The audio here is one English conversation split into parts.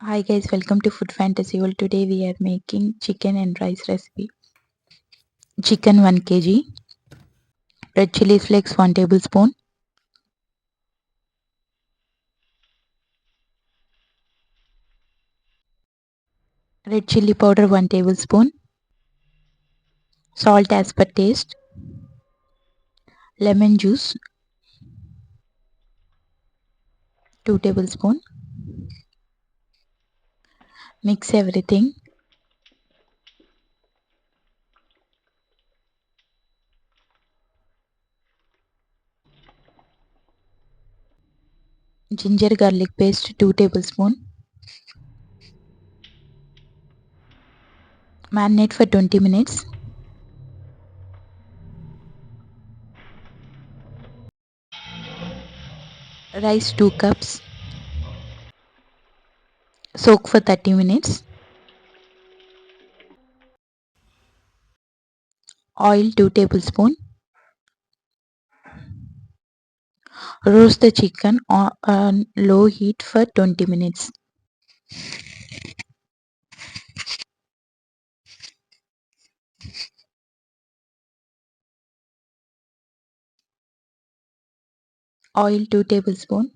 Hi guys, welcome to Food Fantasy World. Today we are making chicken and rice recipe. Chicken 1 kg, red chili flakes 1 tablespoon, red chili powder 1 tablespoon, salt as per taste, lemon juice 2 tablespoon. Mix everything. Ginger garlic paste 2 tablespoon. Marinate for 20 minutes. Rice 2 cups. Soak for 30 minutes. Oil 2 tablespoon. Roast the chicken on low heat for 20 minutes. Oil 2 tablespoon.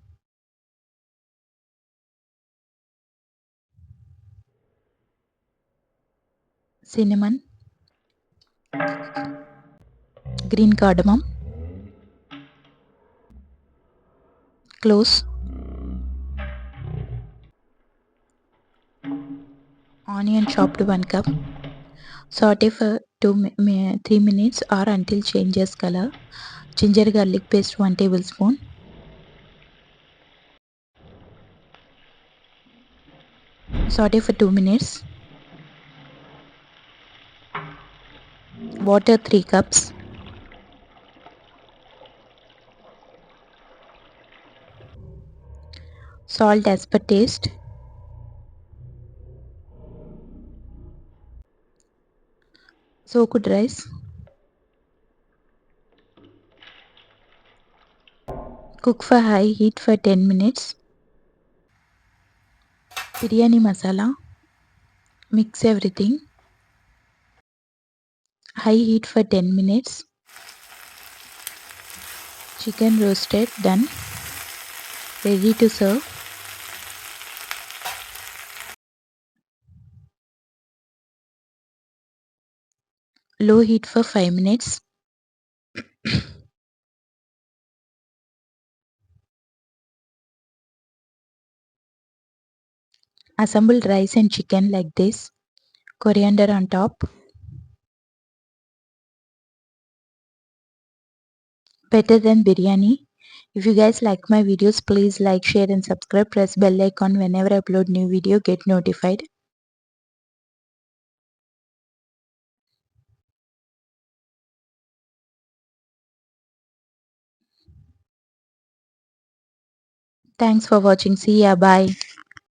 Cinnamon, green cardamom, cloves, onion chopped 1 cup. Saute for 3 minutes or until changes color. Ginger garlic paste 1 tablespoon. Saute for 2 minutes. Water 3 cups. Salt as per taste. Soaked rice. Cook for high heat for 10 minutes. Biryani masala. Mix everything. High heat for 10 minutes. Chicken roasted done. Ready to serve. Low heat for 5 minutes. Assemble rice and chicken like this. Coriander on top. Better than biryani. If you guys like my videos, please like, share and subscribe. Press bell icon whenever I upload new video, get notified. Thanks for watching. See ya. Bye.